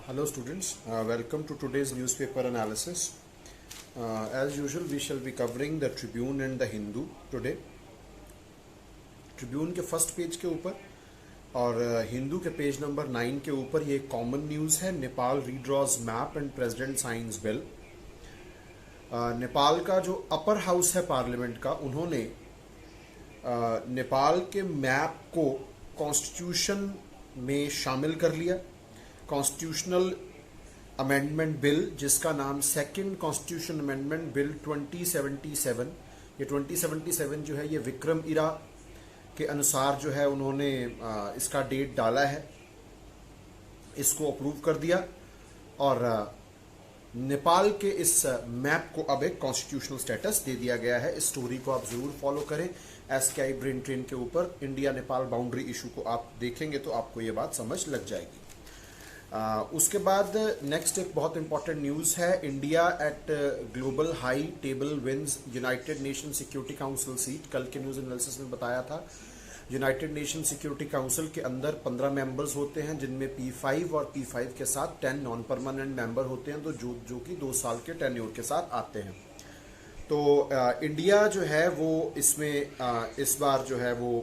Hello students, welcome to today's newspaper analysis. As usual, we shall be covering the Tribune and the Hindu today. Tribune के first page के ऊपर और हिंदू के page number 9 के ऊपर ये कॉमन न्यूज़ है। Nepal redraws map and president signs bill. Nepal का जो अपर हाउस है पार्लियामेंट का, उन्होंने नेपाल के मैप को कॉन्स्टिट्यूशन में शामिल कर लिया। कॉन्स्टिट्यूशनल अमेंडमेंट बिल, जिसका नाम सेकंड कॉन्स्टिट्यूशन अमेंडमेंट बिल 2077, ये 2077 जो है ये विक्रम इरा के अनुसार जो है उन्होंने इसका डेट डाला है, इसको अप्रूव कर दिया और नेपाल के इस मैप को अब एक कॉन्स्टिट्यूशनल स्टेटस दे दिया गया है। इस स्टोरी को आप जरूर फॉलो करें। एसकेआई ब्रेन ट्रेन के ऊपर इंडिया नेपाल बाउंड्री इशू को आप देखेंगे तो आपको ये बात समझ लग जाएगी। उसके बाद नेक्स्ट एक बहुत इंपॉर्टेंट न्यूज़ है। India at global high table wins United Nation Security Council seat. कल के न्यूज़ एनालिसिस में बताया था, यूनाइटेड नेशन सिक्योरिटी काउंसिल के अंदर 15 मेंबर्स होते हैं, जिनमें P5 और P5 के साथ 10 नॉन परमानेंट मेंबर होते हैं, तो जो कि 2 साल के टेन्योर के साथ आते हैं। तो इंडिया जो है वो इसमें इस बार जो है वो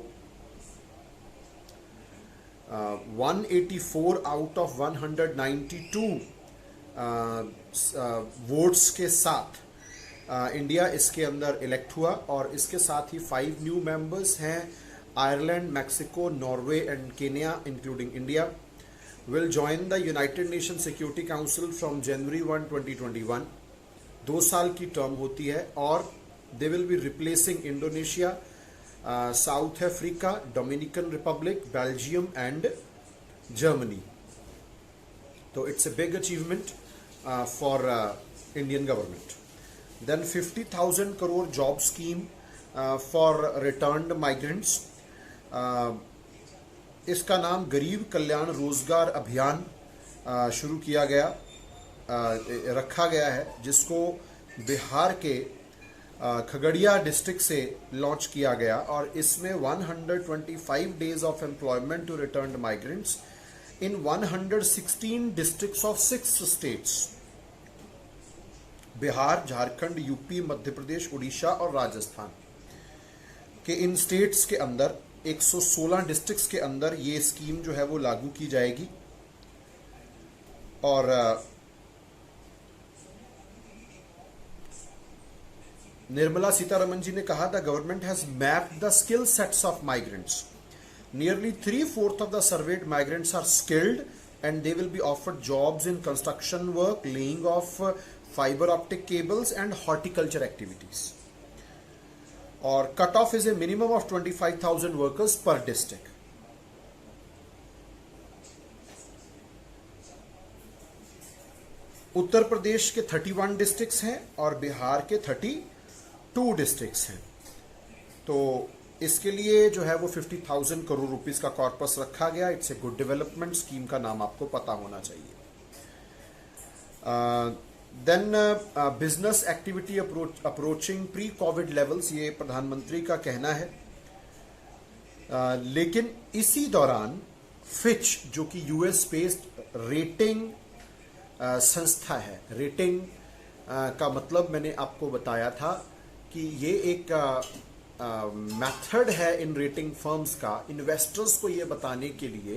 184 आउट ऑफ 192 वोट्स के साथ इंडिया इसके अंदर इलेक्ट हुआ और इसके साथ ही 5 न्यू मेंबर्स हैं। Ireland, Mexico, Norway and Kenya including India will join the United Nation Security Council from January 1, 2021। 2 साल की टर्म होती है और they will be replacing Indonesia, South Africa, Dominican Republic, Belgium and Germany. तो it's a big achievement for Indian government. Then 50,000 crore job scheme for returned migrants. इसका नाम गरीब कल्याण रोजगार अभियान शुरू किया गया, रखा गया है, जिसको बिहार के खगड़िया डिस्ट्रिक्ट से लॉन्च किया गया और इसमें 125 days of employment to returned migrants in 116 districts of 6 states. Bihar, Jharkhand, UP, Madhya Pradesh, Orissa और राजस्थान के इन स्टेट्स के अंदर 116 डिस्ट्रिक्ट्स के अंदर ये स्कीम जो है वो लागू की जाएगी। और निर्मला सीतारमन जी ने कहा, the government has mapped the skill sets of migrants. Nearly 3/4 of the surveyed migrants are skilled and they will be offered jobs in construction work, laying of fiber optic cables and horticulture activities. और cut off is a minimum of 25,000 workers पर district. Uttar Pradesh के 31 districts हैं और बिहार के 32 districts हैं। तो इसके लिए जो है वो 50,000 करोड़ रुपीस का कॉर्पस रखा गया। It's a good development. Scheme का नाम आपको पता होना चाहिए। Then business activity approaching pre covid levels, ये प्रधानमंत्री का कहना है। लेकिन इसी दौरान फिच, जो कि यूएस बेस्ड रेटिंग संस्था है, रेटिंग का मतलब मैंने आपको बताया था कि ये एक मेथड है इन रेटिंग फर्म्स का, इन्वेस्टर्स को ये बताने के लिए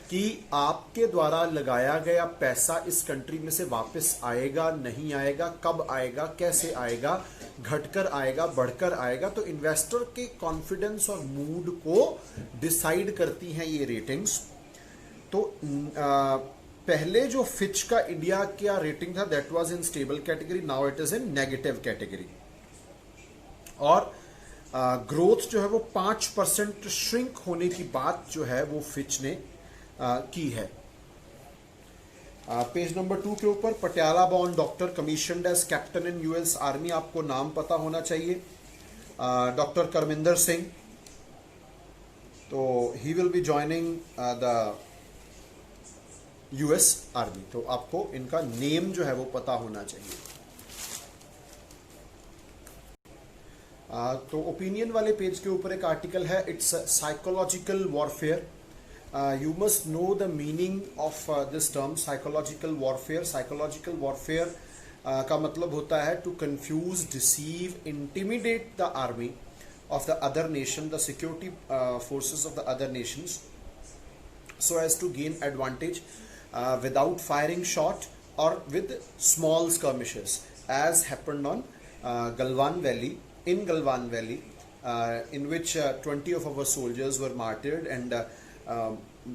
कि आपके द्वारा लगाया गया पैसा इस कंट्री में से वापस आएगा, नहीं आएगा, कब आएगा, कैसे आएगा, घटकर आएगा, बढ़कर आएगा। तो इन्वेस्टर के कॉन्फिडेंस और मूड को डिसाइड करती हैं ये रेटिंग्स। तो पहले जो फिच का इंडिया का रेटिंग था, that was in stable category, now it is in negative category. और ग्रोथ जो है वो 5% श्रिंक होने की बात जो है वो फिच ने की है। पेज नंबर 2 के ऊपर, Patiala born doctor commissioned as captain in US army. आपको नाम पता होना चाहिए, डॉक्टर करमिंदर सिंह। तो he will be joining the US army. तो आपको इनका नेम जो है वो पता होना चाहिए। तो ओपिनियन वाले पेज के ऊपर एक आर्टिकल है, it's psychological warfare. you must know the meaning of this term psychological warfare. Psychological warfare का मतलब होता है to confuse, deceive, intimidate the army of the other nation, the security forces of the other nations, so as to gain advantage without firing shot or with small skirmishes, as happened on Galwan Valley, in which 20 of our soldiers were martyred, and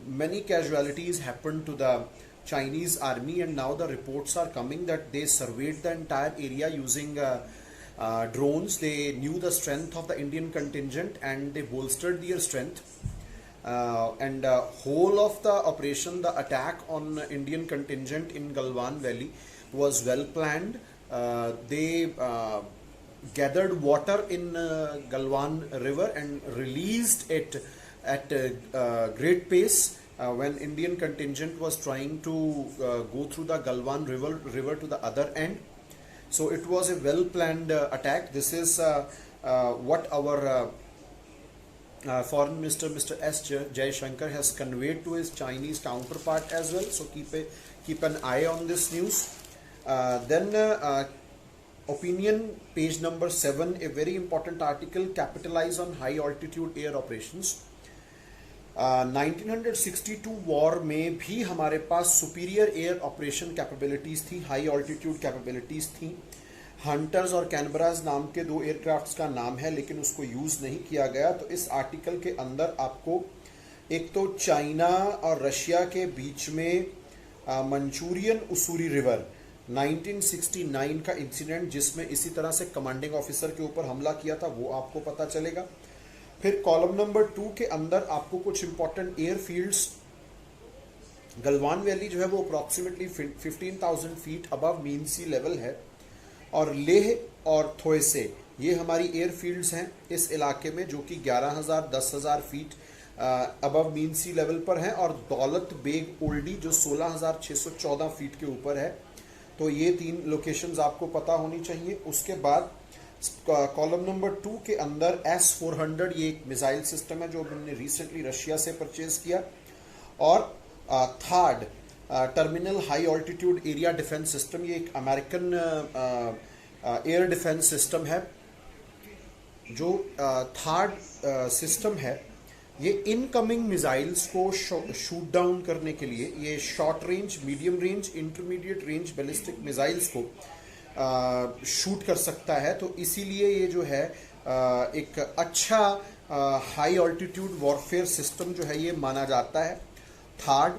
many casualties happened to the Chinese army. And now the reports are coming that they surveyed the entire area using drones. They knew the strength of the Indian contingent and they bolstered their strength. And whole of the operation, the attack on Indian contingent in Galwan Valley was well planned. They gathered water in Galwan river and released it at great pace when Indian contingent was trying to go through the Galwan river to the other end. So it was a well planned attack. This is what our Foreign Minister Mr. S. Jaishankar has conveyed to his Chinese counterpart as well. So keep an eye on this news. Then opinion page number 7, a very important article, capitalize on high altitude air operations. 1962 war में भी हमारे पास superior air operation capabilities थी, high altitude capabilities थी. Hunters और कैनबराज नाम के 2 aircrafts का नाम है, लेकिन उसको यूज नहीं किया गया. तो इस आर्टिकल के अंदर आपको एक तो चाइना और रशिया के बीच में मंचूरियन उसूरी रिवर 1969 का इंसिडेंट, जिसमें इसी तरह से कमांडिंग ऑफिसर के ऊपर हमला किया था, वो आपको पता चलेगा. फिर कॉलम नंबर 2 के अंदर आपको कुछ इंपॉर्टेंट एयरफील्ड्स. गलवान वैली जो है वो अप्रॉक्सीमेटली 15,000 फीट अबव मीन सी लेवल है, और लेह और थोएसे ये हमारी एयरफील्ड्स हैं इस इलाके में, जो कि 11,000 10,000 फीट अबव मीन सी लेवल पर हैं, और दौलत बेग ओल्डी जो 16,614 फीट के ऊपर है. तो ये 3 लोकेशंस आपको पता होनी चाहिए. उसके बाद कॉलम नंबर 2 के अंदर S-400, ये एक मिसाइल सिस्टम है जो हमने रिसेंटली रशिया से परचेज किया. और third terminal high altitude area defence system, ये एक अमेरिकन एयर डिफेंस सिस्टम है. जो थर्ड सिस्टम है, ये इनकमिंग मिसाइल्स को शूट डाउन करने के लिए, ये short range, medium range, intermediate range ballistic missiles को शूट कर सकता है. तो इसीलिए ये जो है एक अच्छा हाई ऑल्टीट्यूड वॉरफेयर सिस्टम जो है ये माना जाता है. थर्ड,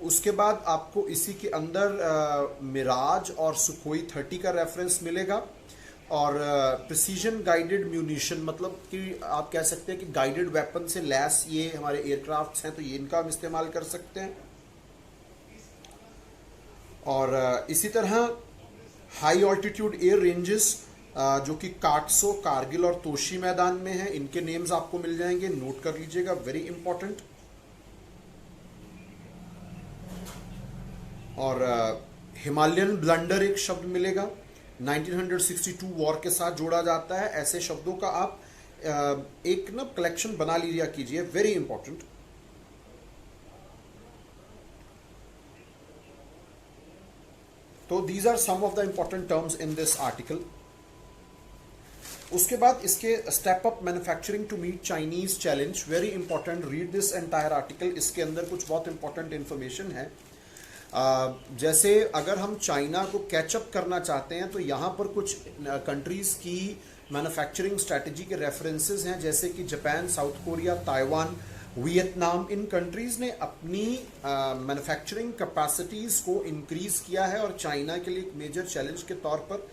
उसके बाद आपको इसी के अंदर मिराज और सुखोई 30 का रेफरेंस मिलेगा. और प्रिसीजन गाइडेड म्यूनिशन, मतलब कि आप कह सकते हैं कि गाइडेड वेपन से लैस ये हमारे एयरक्राफ्ट्स हैं, तो ये इनका हम इस्तेमाल कर सकते हैं. और इसी तरह हाई ऑल्टीट्यूड एयर रेंजेस जो कि काटसो, कारगिल और तोशी मैदान में हैं, इनके नेम्स आपको मिल जाएंगे, नोट कर लीजिएगा, वेरी इंपॉर्टेंट. और हिमालयन ब्लंडर एक शब्द मिलेगा, 1962 वॉर के साथ जोड़ा जाता है. ऐसे शब्दों का आप एक ना कलेक्शन बना लिया कीजिए, वेरी इंपॉर्टेंट. तो these are some of the important terms in this article. उसके बाद इसके step up manufacturing to meet Chinese challenge, very important, read this entire article. इसके अंदर कुछ बहुत इंपॉर्टेंट इंफॉर्मेशन है. जैसे अगर हम चाइना को कैचअप करना चाहते हैं तो यहाँ पर कुछ कंट्रीज की मैन्युफैक्चरिंग स्ट्रैटेजी के रेफरेंसेस हैं, जैसे कि Japan, South Korea, Taiwan, Vietnam. इन कंट्रीज ने अपनी मैन्युफैक्चरिंग कैपेसिटीज को इंक्रीज किया है और चाइना के लिए एक मेजर चैलेंज के तौर पर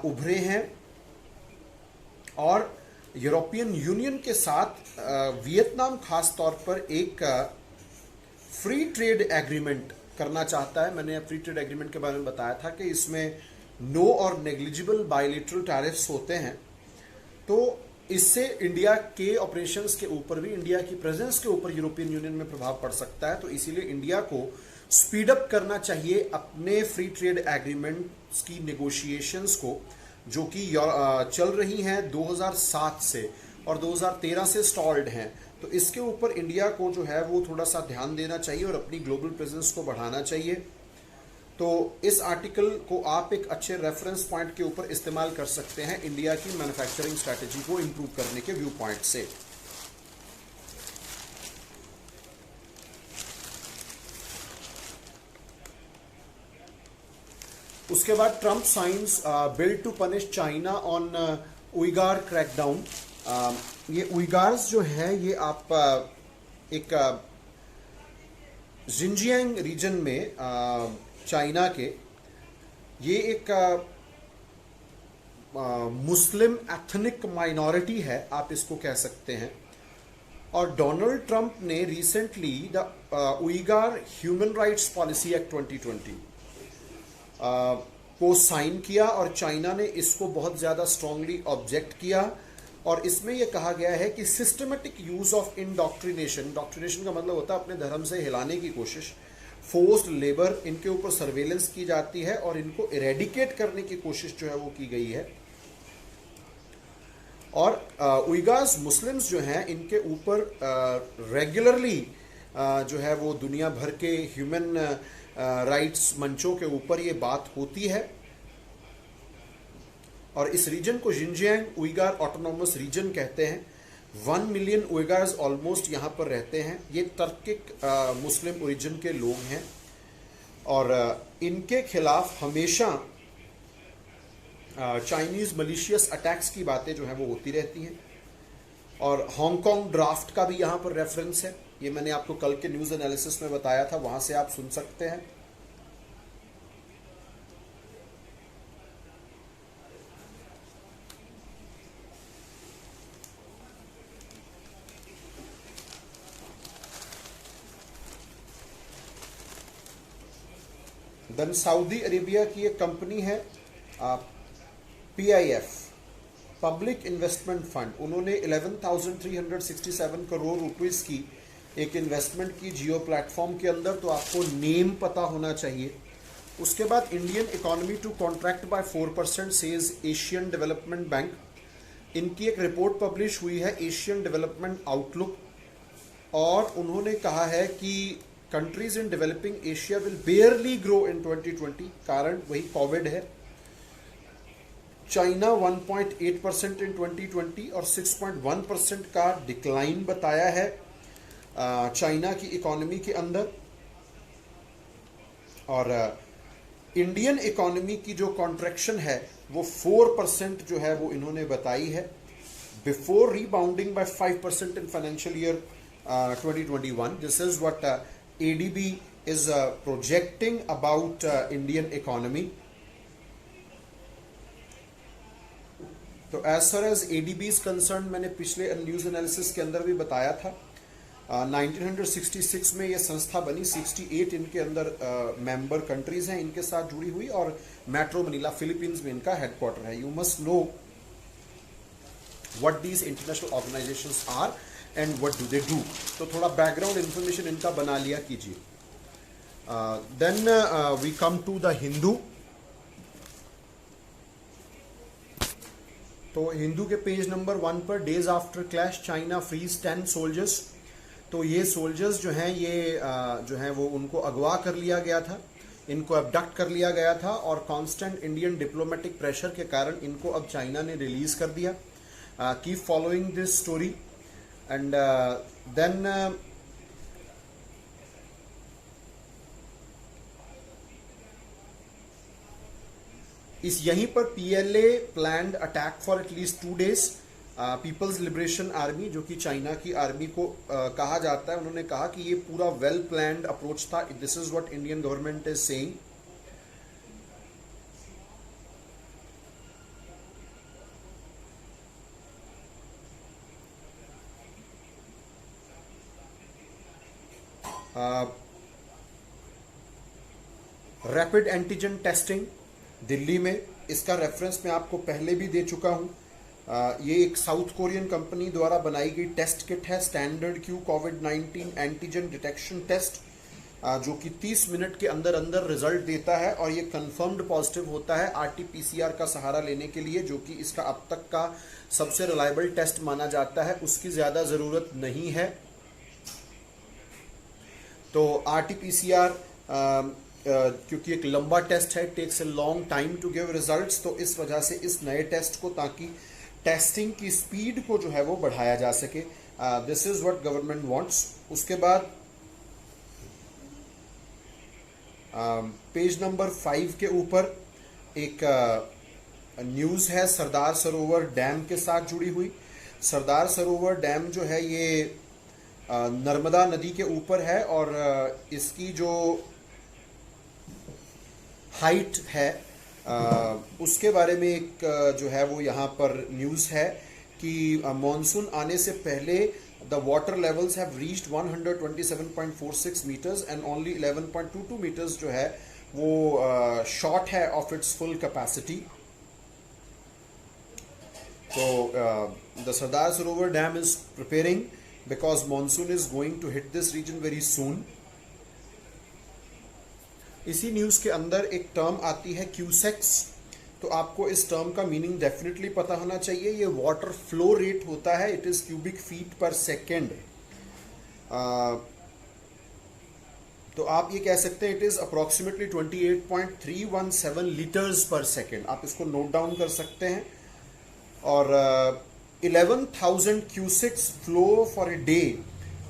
उभरे हैं. और यूरोपियन यूनियन के साथ वियतनाम खास तौर पर एक फ्री ट्रेड एग्रीमेंट करना चाहता है. मैंने फ्री ट्रेड एग्रीमेंट के बारे में बताया था कि इसमें नो और नेग्लिजिबल बायलैटरल टैरिफ्स होते हैं. तो इससे इंडिया के ऑपरेशंस के ऊपर भी, इंडिया की प्रेजेंस के ऊपर यूरोपियन यूनियन में प्रभाव पड़ सकता है. तो इसीलिए इंडिया को स्पीड अप करना चाहिए अपने फ्री ट्रेड एग्रीमेंट्स की नेगोशिएशंस को, जो कि चल रही हैं 2007 से और 2013 से स्टॉल्ड हैं. तो इसके ऊपर इंडिया को जो है वो थोड़ा सा ध्यान देना चाहिए और अपनी ग्लोबल प्रेजेंस को बढ़ाना चाहिए। तो इस आर्टिकल को आप एक अच्छे रेफरेंस पॉइंट के ऊपर इस्तेमाल कर सकते हैं इंडिया की मैन्युफैक्चरिंग स्ट्रैटेजी को इंप्रूव करने के व्यू पॉइंट से। उसके बाद Trump signs bill to punish China on Uighur crackdown. ये उइगार्स जो है ये आप एक जिनजियांग रीजन में चाइना के ये एक मुस्लिम एथनिक माइनॉरिटी है, आप इसको कह सकते हैं। और डोनाल्ड ट्रंप ने recently the Uighur human rights policy act 2020 को साइन किया और चाइना ने इसको बहुत ज़्यादा स्ट्रांगली ऑब्जेक्ट किया। और इसमें यह कहा गया है कि सिस्टमेटिक यूज ऑफ इंडोक्ट्रिनेशन, डॉक्ट्रिनेशन का मतलब होता है अपने धर्म से हिलाने की कोशिश, फोर्स्ड लेबर, इनके ऊपर सर्वेलेंस की जाती है और इनको इरेडिकेट करने की कोशिश जो है वो की गई है। और उइगार्स मुस्लिम्स जो हैं इनके ऊपर रेगुलरली जो है वो दुनिया भर के ह्यूमन राइट्स मंचों के ऊपर ये बात होती है। और इस रीजन को जिनजियांग उइगार ऑटोनॉमस रीजन कहते हैं। 1 मिलियन उइगार्स ऑलमोस्ट यहाँ पर रहते हैं। ये तर्किक मुस्लिम ओरिजिन के लोग हैं और इनके खिलाफ हमेशा चाइनीज मलिशियस अटैक्स की बातें जो है वो होती रहती हैं। और हांगकांग ड्राफ्ट का भी यहाँ पर रेफरेंस है, ये मैंने आपको कल के न्यूज़ एनालिसिस में बताया था, वहाँ से आप सुन सकते हैं। देन सऊदी अरेबिया की एक कंपनी है PIF, पब्लिक इन्वेस्टमेंट फंड, उन्होंने 11,367 करोड़ रुपीस की एक इन्वेस्टमेंट की जियो प्लेटफॉर्म के अंदर, तो आपको नेम पता होना चाहिए। उसके बाद Indian economy to contract by 4% says Asian Development Bank. इनकी एक रिपोर्ट पब्लिश हुई है एशियन डेवलपमेंट आउटलुक, और उन्होंने कहा है कि countries in developing Asia will बेयरली grow in 2020, कारण वही कोविड है। चाइना 1.8% इन 2020 और 6.1% का डिक्लाइन बताया है चाइना की इकोनॉमी के अंदर। और इंडियन इकोनॉमी की जो कॉन्ट्रैक्शन है वो 4% जो है वो इन्होंने बताई है, before rebounding by 5% in financial year 2021। This is what ADB is projecting about Indian economy. तो as far as ADB is concerned, मैंने पिछले न्यूज़ एनालिसिस के अंदर भी बताया था 1966 में ये संस्था बनी, 68 इनके अंदर मेंबर कंट्रीज हैं इनके साथ जुड़ी हुई, और मेट्रो मनीला फिलीपींस में इनका हेडक्वार्टर है। You must know what these international organisations are and what do they do. तो थोड़ा बैकग्राउंड इंफॉर्मेशन इनका बना लिया कीजिए। Then we come to the Hindu. तो हिंदू के पेज नंबर 1 पर days after clash China frees 10 soldiers. तो ये सोल्जर्स जो हैं ये जो हैं वो उनको अगवा कर लिया गया था, इनको अबडक्ट कर लिया गया था, और कांस्टेंट इंडियन डिप्लोमेटिक प्रेशर के कारण इनको अब चाइना ने रिलीज कर दिया। Keep following this story and then इस यहीं पर PLA planned attack for at least 2 days। People's Liberation Army, जो कि चाइना की आर्मी को कहा जाता है, उन्होंने कहा कि ये पूरा वेल प्लान्ड अप्रोच था। This is what Indian government is saying. Rapid antigen testing Delhi में, इसका रेफरेंस मैं आपको पहले भी दे चुका हूं। ये एक साउथ कोरियन कंपनी द्वारा बनाई गई टेस्ट किट है, स्टैंडर्ड क्यू कोविड-19 एंटीजन डिटेक्शन टेस्ट। जो कि 30 मिनट के अंदर अंदर रिजल्ट देता है और ये कंफर्म्ड पॉजिटिव होता है आरटीपीसीआर का सहारा लेने के लिए, जो कि इसका अब तक का सबसे रिलायबल टेस्ट माना जाता है, उसकी ज़्यादा ज़रूरत नहीं है। तो आरटीपीसीआर क्योंकि एक लंबा टेस्ट है, takes a long time to give results, तो इस वजह से इस नए टेस्ट को, ताकि टेस्टिंग की स्पीड को जो है वो बढ़ाया जा सके, this is what government wants. उसके बाद पेज नंबर 5 के ऊपर एक न्यूज़ है सरदार सरोवर डैम के साथ जुड़ी हुई। सरदार सरोवर डैम जो है ये नर्मदा नदी के ऊपर है और इसकी जो हाइट है उसके बारे में एक जो है वो यहाँ पर न्यूज़ है कि मॉनसून आने से पहले the water levels have reached 127.46 metres and only 11.22 metres जो है वो शॉर्ट है ऑफ इट्स फुल कैपेसिटी। तो the Sardar Sarovar dam is preparing because monsoon is going to hit this region very soon. इसी न्यूज़ के अंदर एक टर्म आती है क्यूसेक्स, तो आपको इस टर्म का मीनिंग डेफिनेटली पता होना चाहिए। ये वाटर फ्लो रेट होता है, इट इज क्यूबिक फीट पर सेकेंड। तो आप ये कह सकते हैं इट इज अप्रोक्सीमेटली 28.317 लीटर्स पर सेकेंड, आप इसको नोट डाउन कर सकते हैं। और 11,000 cusecs flow for a day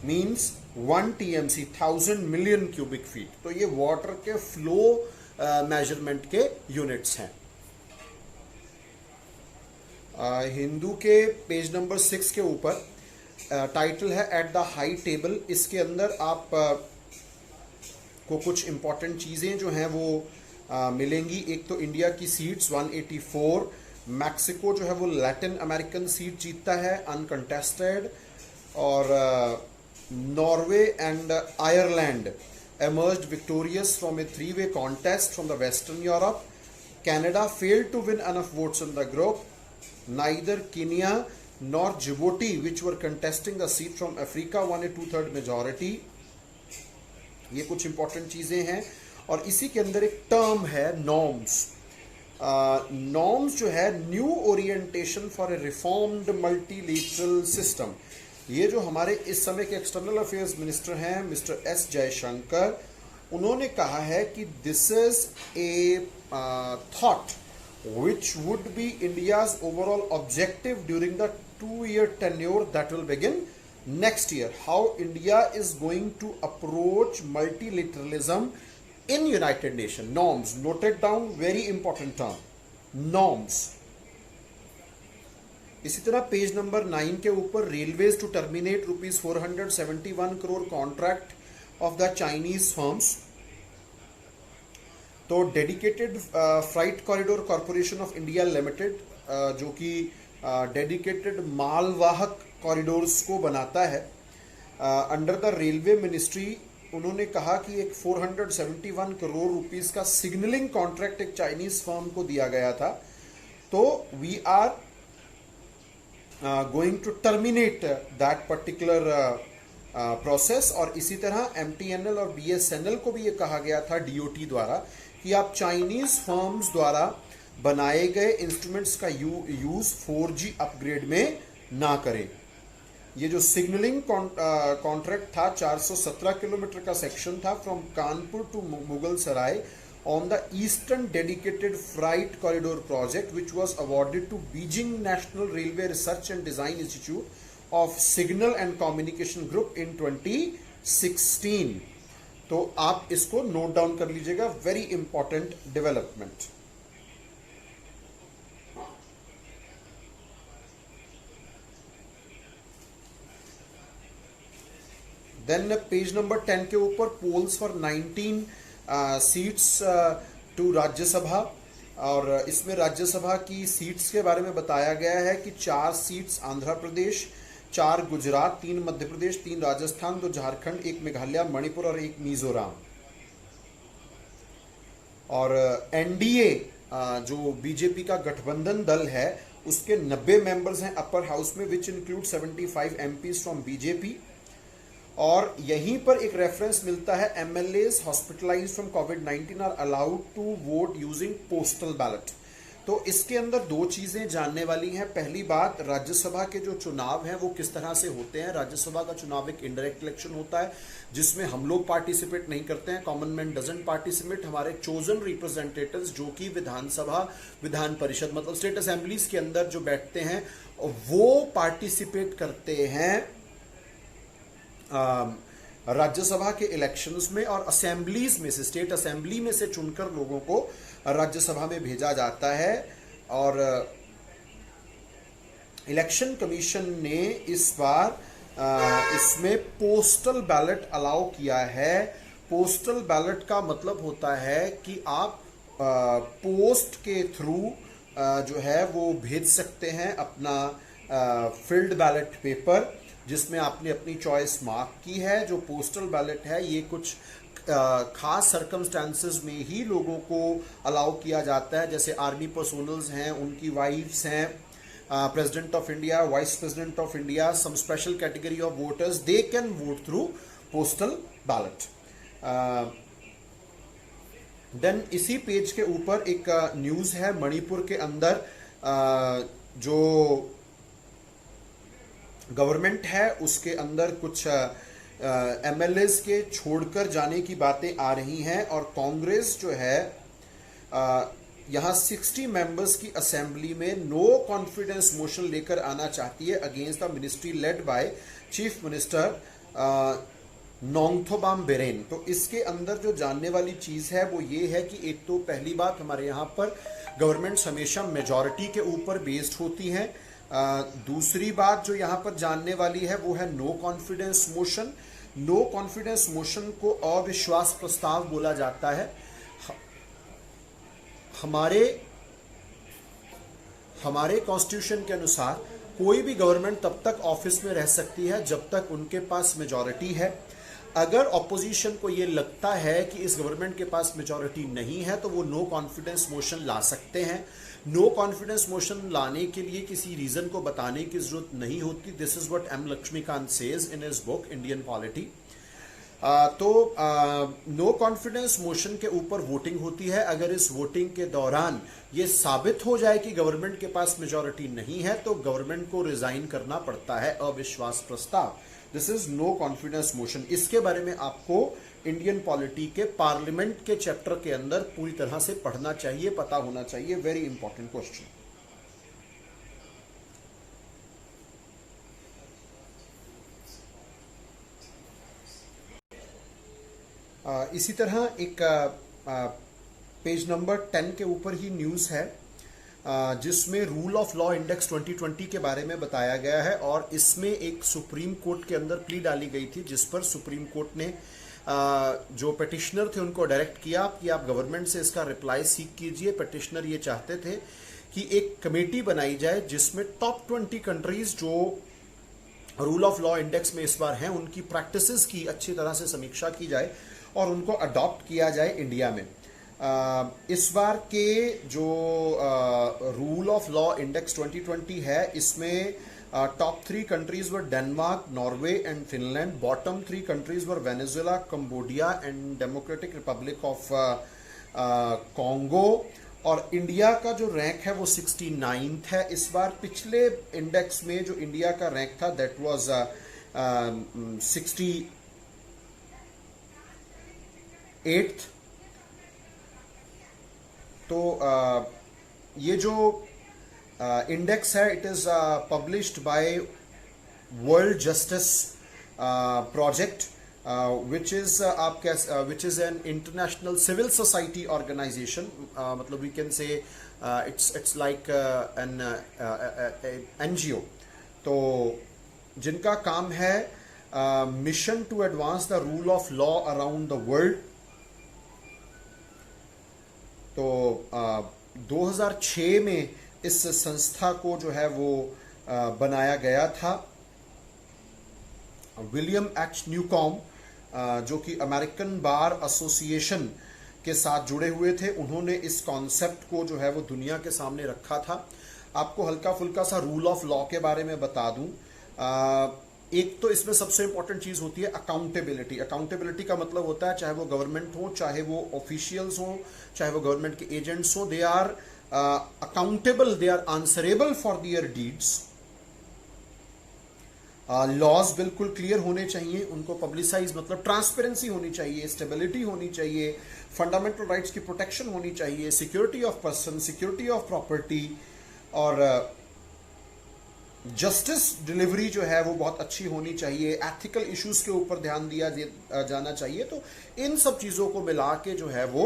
means 1 TMC 1000 million cubic feet. तो ये वाटर के फ्लो मेजरमेंट के यूनिट्स हैं। हिंदू के पेज नंबर 6 के ऊपर टाइटल है एट द हाई टेबल। इसके अंदर आप को कुछ इंपॉर्टेंट चीज़ें जो हैं वो मिलेंगी। एक तो इंडिया की सीट्स 184, मैक्सिको जो है वो लैटिन अमेरिकन सीट जीतता है अनकंटेस्टेड, और Norway and Ireland emerged victorious from a three-way contest from the Western Europe. Canada failed to win enough votes in the group. Neither Kenya nor Djibouti, which were contesting the seat from Africa, won a 2/3 majority. ये कुछ important चीजें हैं। और इसी के अंदर एक term है नॉर्म्स। नॉर्म्स जो है new orientation for a reformed multilateral system. ये जो हमारे इस समय के एक्सटर्नल अफेयर्स मिनिस्टर हैं मिस्टर एस जयशंकर, उन्होंने कहा है कि this is A thought which would be India's overall objective during the 2-year tenure that will begin next year. How India is going to approach multilateralism in United Nations. Norms, noted down, very important term. Norms. इसी तरह page number 9 के ऊपर railways to terminate ₹471 crore contract of the Chinese firms. तो dedicated freight corridor corporation of India limited जो कि dedicated मालवाहक corridors को बनाता है अंडर द रेलवे मिनिस्ट्री, उन्होंने कहा कि एक 471 करोड़ रुपीस का सिग्नलिंग कॉन्ट्रैक्ट एक चाइनीज फर्म को दिया गया था। तो we are going to terminate that particular process. और इसी तरह MTNL और BSNL को भी ये कहा गया था DOT द्वारा कि आप चाइनीज फर्म्स द्वारा बनाए गए इंस्ट्रूमेंट्स का यूज 4G अपग्रेड में ना करें। ये जो सिग्नलिंग कॉन्ट्रैक्ट था 417 किलोमीटर का सेक्शन था from Kanpur to Mughal Sarai on the eastern dedicated freight corridor project which was awarded to Beijing National Railway Research and Design Institute of Signal and Communication Group in 2016। तो आप इसको नोट डाउन कर लीजिएगा, very important development. Then page number 10 के ऊपर polls for 19 seats to Rajya Sabha, और इसमें राज्यसभा की सीट्स के बारे में बताया गया है कि 4 सीट्स आंध्र प्रदेश, 4 गुजरात, 3 मध्य प्रदेश, 3 राजस्थान, 2 झारखंड, 1 मेघालय, मणिपुर और 1 मिजोरम। और NDA जो बीजेपी का गठबंधन दल है उसके 90 मेंबर्स हैं अपर हाउस में, which include 75 MPs from BJP. और यहीं पर एक रेफरेंस मिलता है, एमएलएज हॉस्पिटलाइज्ड फ्रॉम कोविड-19 are allowed to vote using postal ballot. तो इसके अंदर दो चीजें जानने वाली हैं। पहली बात, राज्यसभा के जो चुनाव हैं वो किस तरह से होते हैं। राज्यसभा का चुनाव एक इनडायरेक्ट इलेक्शन होता है जिसमें हम लोग पार्टिसिपेट नहीं करते हैं, कॉमन मैन डजंट पार्टिसिपेट। हमारे चोजन रिप्रेजेंटेटिव्स जो कि विधानसभा, विधान परिषद मतलब स्टेट असेंबलीज के अंदर जो बैठते हैं वो पार्टिसिपेट करते हैं राज्यसभा के इलेक्शंस में, और असेंबलीज में से, स्टेट असेंबली में से चुनकर लोगों को राज्यसभा में भेजा जाता है। और इलेक्शन कमीशन ने इस बार इसमें पोस्टल बैलेट अलाउ किया है। पोस्टल बैलेट का मतलब होता है कि आप पोस्ट के थ्रू जो है वो भेज सकते हैं अपना फिल्ड बैलेट पेपर जिसमें आपने अपनी चॉइस मार्क की है। जो पोस्टल बैलेट है ये कुछ खास सर्कमस्टांसेस में ही लोगों को अलाउ किया जाता है, जैसे आर्मी पर्सोनल्स हैं, उनकी वाइफ्स हैं, president of India, vice president of India, some special category of voters, they can vote through postal ballot. Then इसी पेज के ऊपर एक न्यूज है, मणिपुर के अंदर जो गवर्नमेंट है उसके अंदर कुछ एमएलएस के छोड़कर जाने की बातें आ रही हैं, और कांग्रेस जो है यहां 60 मेंबर्स की असेंबली में नो कॉन्फिडेंस मोशन लेकर आना चाहती है against the ministry led by chief minister Nongthombam Biren. तो इसके अंदर जो जानने वाली चीज है वो ये है कि एक तो पहली बात, हमारे यहाँ पर गवर्नमेंट्स हमेशा मेजॉरिटी के ऊपर बेस्ड होती हैं। दूसरी बात जो यहाँ पर जानने वाली है वो है no confidence motion. No confidence motion को अविश्वास प्रस्ताव बोला जाता है। हमारे कॉन्स्टिट्यूशन के अनुसार कोई भी गवर्नमेंट तब तक ऑफिस में रह सकती है जब तक उनके पास मेजॉरिटी है। अगर ऑपोजिशन को ये लगता है कि इस गवर्नमेंट के पास मेजॉरिटी नहीं है तो वो नो कॉन्फिडेंस मोशन ला सकते हैं। नो कॉन्फिडेंस मोशन लाने के लिए किसी रीजन को बताने की जरूरत नहीं होती। This is what M Laxmikanth says in his book Indian polity. तो नो कॉन्फिडेंस मोशन के ऊपर वोटिंग होती है। अगर इस वोटिंग के दौरान ये साबित हो जाए कि गवर्नमेंट के पास मेजॉरिटी नहीं है तो गवर्नमेंट को रिजाइन करना पड़ता है, अविश्वास प्रस्ताव। This is no confidence motion. इसके बारे में आपको इंडियन पॉलिटी के पार्लियामेंट के चैप्टर के अंदर पूरी तरह से पढ़ना चाहिए, पता होना चाहिए। Very important question. इसी तरह एक पेज नंबर 10 के ऊपर ही न्यूज है जिसमें रूल ऑफ लॉ इंडेक्स 2020 के बारे में बताया गया है, और इसमें एक सुप्रीम कोर्ट के अंदर प्ली डाली गई थी जिस पर सुप्रीम कोर्ट ने जो पिटिशनर थे उनको डायरेक्ट किया कि आप गवर्नमेंट से इसका रिप्लाई सीख कीजिए। पिटिशनर ये चाहते थे कि एक कमेटी बनाई जाए जिसमें टॉप 20 कंट्रीज जो रूल ऑफ लॉ इंडेक्स में इस बार हैं उनकी प्रैक्टिसेस की अच्छी तरह से समीक्षा की जाए और उनको अडॉप्ट किया जाए इंडिया में। इस बार के जो रूल ऑफ लॉ इंडेक्स 2020 है इसमें top 3 countries were Denmark, Norway and Finland. Bottom 3 countries were Venezuela, Cambodia and democratic Republic of Congo. और इंडिया का जो रैंक है वो 69th है इस बार। पिछले इंडेक्स में जो इंडिया का रैंक था दैट वाज 68th। तो ये जो इंडेक्स है it is published by World Justice Project which is an international civil society organisation. मतलब we can say it's like an NGO. तो जिनका काम है mission to advance the rule of law around the world. तो 2006 में इस संस्था को जो है वो बनाया गया था। विलियम एच न्यूकॉम जो कि अमेरिकन बार एसोसिएशन के साथ जुड़े हुए थे, उन्होंने इस कॉन्सेप्ट को जो है वो दुनिया के सामने रखा था। आपको हल्का फुल्का सा रूल ऑफ लॉ के बारे में बता दूं। एक तो इसमें सबसे इंपॉर्टेंट चीज होती है अकाउंटेबिलिटी। अकाउंटेबिलिटी का मतलब होता है चाहे वो गवर्नमेंट हो, चाहे वो ऑफिशियल्स हो, चाहे वो गवर्नमेंट के एजेंट्स हो, they are accountable, they are answerable for their deeds. Laws बिल्कुल क्लियर होने चाहिए, उनको पब्लिसाइज मतलब ट्रांसपेरेंसी होनी चाहिए, स्टेबिलिटी होनी चाहिए, फंडामेंटल राइट्स की प्रोटेक्शन होनी चाहिए, security of person, security of property, और जस्टिस डिलीवरी जो है वो बहुत अच्छी होनी चाहिए, एथिकल इश्यूज के ऊपर ध्यान दिया जाना चाहिए। तो इन सब चीजों को मिला के जो है वो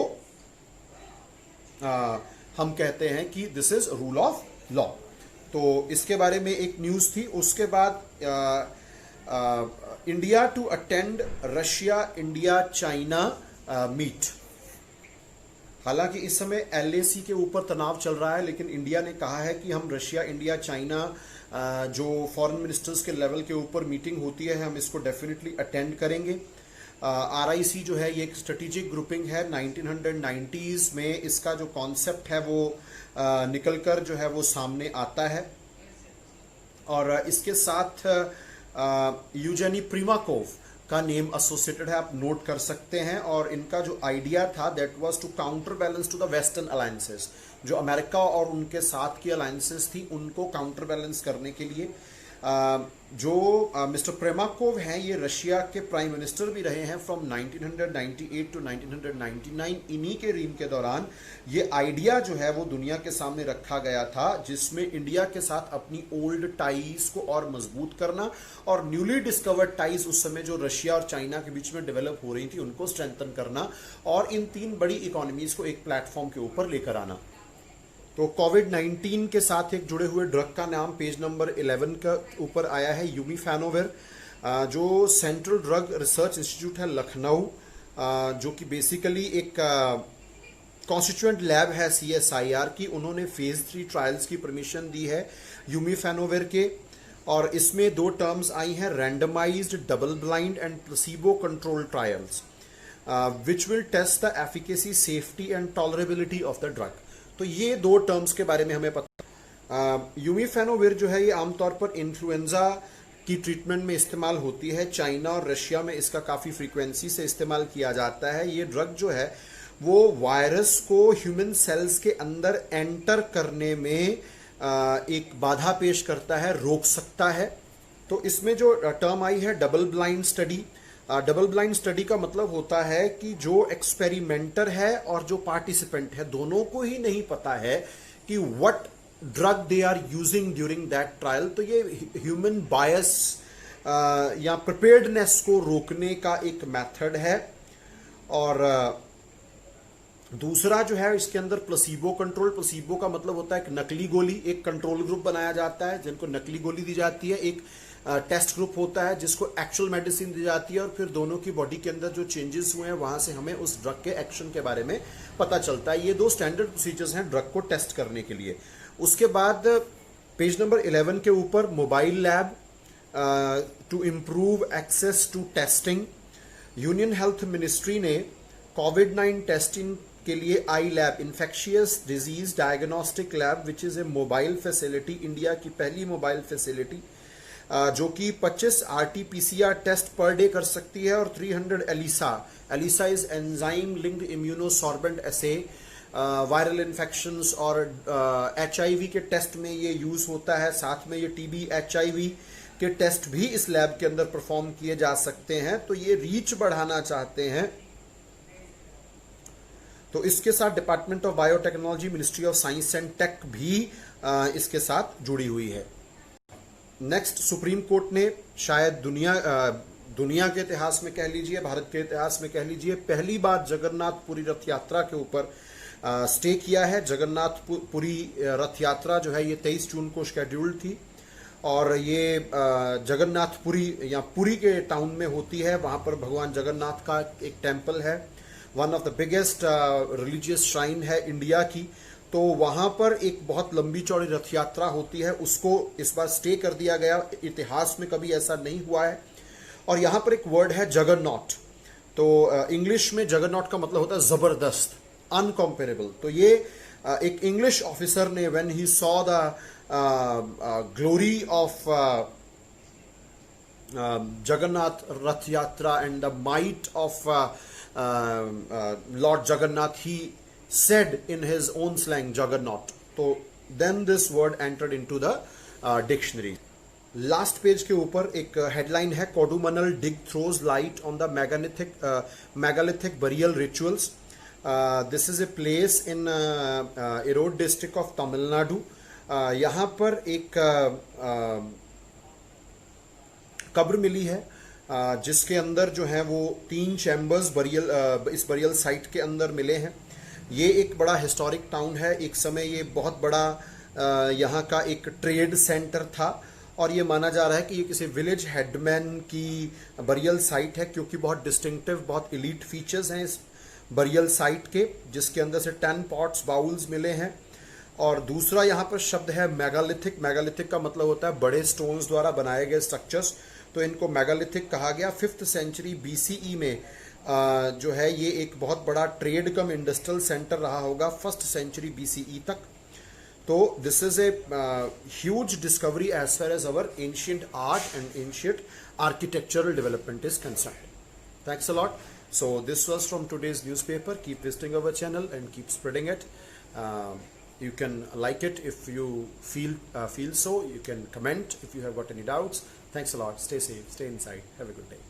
हम कहते हैं कि this is rule of law. तो इसके बारे में एक न्यूज थी। उसके बाद India to attend Russia India China meet. हालांकि इस समय एलएसी के ऊपर तनाव चल रहा है, लेकिन इंडिया ने कहा है कि हम रशिया इंडिया चाइना जो फॉरेन मिनिस्टर्स के लेवल के ऊपर मीटिंग होती है हम इसको डेफिनेटली अटेंड करेंगे। आरआईसी जो है ये एक स्ट्रेटेजिक ग्रुपिंग है। 1990s में इसका जो कॉन्सेप्ट है वो निकलकर जो है वो सामने आता है, और इसके साथ यूजेनी प्रिमाकोव का नेम एसोसिएटेड है, आप नोट कर सकते हैं। और इनका जो आइडिया था that was to counter balance to the western alliances, जो अमेरिका और उनके साथ की अलायंसेस थी उनको काउंटर बैलेंस करने के लिए। जो मिस्टर प्रेमाकोव हैं ये रशिया के प्राइम मिनिस्टर भी रहे हैं फ्रॉम 1998 टू 1999। इन्हीं के रीम के दौरान ये आइडिया जो है वो दुनिया के सामने रखा गया था, जिसमें इंडिया के साथ अपनी ओल्ड टाइज को और मजबूत करना और न्यूली डिस्कवर्ड टाइज उस समय जो रशिया और चाइना के बीच में डेवलप हो रही थी उनको स्ट्रेंथन करना, और इन तीन बड़ी इकोनॉमीज को एक प्लेटफॉर्म के ऊपर लेकर आना। तो कोविड-19 के साथ एक जुड़े हुए ड्रग का नाम पेज नंबर 11 का ऊपर आया है, यूमीफेनोविर, जो सेंट्रल ड्रग रिसर्च इंस्टीट्यूट है लखनऊ, जो कि बेसिकली एक कॉन्स्टिट्यूएंट लैब है सीएसआईआर की, उन्होंने फेज 3 ट्रायल्स की परमिशन दी है यूमीफेनोविर के। और इसमें दो टर्म्स आई हैं, randomised double blind and placebo control trials which will test the efficacy, safety and tolerability of the drug. तो ये दो टर्म्स के बारे में हमें पता। यूमीफेनोविर जो है ये आमतौर पर इन्फ्लुएंजा की ट्रीटमेंट में इस्तेमाल होती है। चाइना और रशिया में इसका काफ़ी फ्रीक्वेंसी से इस्तेमाल किया जाता है। ये ड्रग जो है वो वायरस को ह्यूमन सेल्स के अंदर एंटर करने में एक बाधा पेश करता है, रोक सकता है। तो इसमें जो टर्म आई है double blind study, double blind study का मतलब होता है कि जो एक्सपेरिमेंटर है और जो पार्टिसिपेंट है दोनों को ही नहीं पता है कि what drug they are using during that trial. तो ये ह्यूमन बायस या प्रिपेयर्डनेस को रोकने का एक मेथड है। और दूसरा जो है इसके अंदर प्लेसिबो कंट्रोल। प्लेसिबो का मतलब होता है एक नकली गोली, एक कंट्रोल ग्रुप बनाया जाता है जिनको नकली गोली दी जाती है, एक टेस्ट ग्रुप होता है जिसको एक्चुअल मेडिसिन दी जाती है, और फिर दोनों की बॉडी के अंदर जो चेंजेस हुए हैं वहां से हमें उस ड्रग के एक्शन के बारे में पता चलता है। ये दो स्टैंडर्ड प्रोसीजर्स हैं ड्रग को टेस्ट करने के लिए। उसके बाद पेज नंबर 11 के ऊपर mobile lab to improve access to testing. Union health ministry ने कोविड-19 टेस्टिंग के लिए I lab, infectious disease diagnostic lab which is a mobile facility, India की पहली मोबाइल फैसिलिटी जो कि 25 RT-PCR टेस्ट पर डे कर सकती है, और 300 ELISA is enzyme linked immunosorbent assay, viral infections और HIV के टेस्ट में ये यूज होता है। साथ में ये TB HIV के टेस्ट भी इस लैब के अंदर परफॉर्म किए जा सकते हैं। तो ये रीच बढ़ाना चाहते हैं। तो इसके साथ department of biotechnology, ministry of science and tech भी इसके साथ जुड़ी हुई है। नेक्स्ट, सुप्रीम कोर्ट ने शायद दुनिया के इतिहास में कह लीजिए, भारत के इतिहास में कह लीजिए, पहली बार जगन्नाथपुरी रथ यात्रा के ऊपर स्टे किया है। जगन्नाथपुरी रथ यात्रा जो है ये 23 जून को शेड्यूल्ड थी, और ये जगन्नाथपुरी या पुरी के टाउन में होती है। वहां पर भगवान जगन्नाथ का एक टेम्पल है, one of the biggest religious shrine है इंडिया की। तो वहां पर एक बहुत लंबी चौड़ी रथ यात्रा होती है, उसको इस बार स्टे कर दिया गया। इतिहास में कभी ऐसा नहीं हुआ है। और यहां पर एक वर्ड है जगरनॉट। तो इंग्लिश में जगरनॉट का मतलब होता है जबरदस्त, अनकंपेरेबल। तो ये एक इंग्लिश ऑफिसर ने when he saw the glory of Jagannath Rath Yatra and the might of Lord Jagannath, he said in his own slang Juggernaut. So then this word entered into the dictionary. Last page के ऊपर एक headline है, Kodumanal dig throws light on the megalithic burial rituals. This is a place in Erode district of Tamil Nadu. यहाँ पर एक कब्र मिली है जिसके अंदर जो है वो 3 चैम्बर्स इस बरियल साइट के अंदर मिले हैं. ये एक बड़ा हिस्टोरिक टाउन है. एक समय ये बहुत बड़ा यहाँ का एक ट्रेड सेंटर था और ये माना जा रहा है कि ये किसी विलेज हेडमैन की बरियल साइट है, क्योंकि बहुत डिस्टिंक्टिव, बहुत इलीट फीचर्स हैं इस बरियल साइट के, जिसके अंदर से 10 पॉट्स बाउल्स मिले हैं. और दूसरा यहाँ पर शब्द है मेगालिथिक. मेगालिथिक का मतलब होता है बड़े स्टोन्स द्वारा बनाए गए स्ट्रक्चर्स, तो इनको मेगालिथिक कहा गया. 5th सेंचुरी BCE में जो है ये एक बहुत बड़ा ट्रेड कम इंडस्ट्रियल सेंटर रहा होगा 1st सेंचुरी BCE तक. तो this is a huge discovery as far as our ancient art and ancient architectural development is concerned. Thanks a lot. So this was from today's newspaper. Keep visiting our channel and keep spreading it. You can like it if you feel so. You can comment if you have got any doubts. Thanks a lot. Stay safe. Stay inside. Have a good day.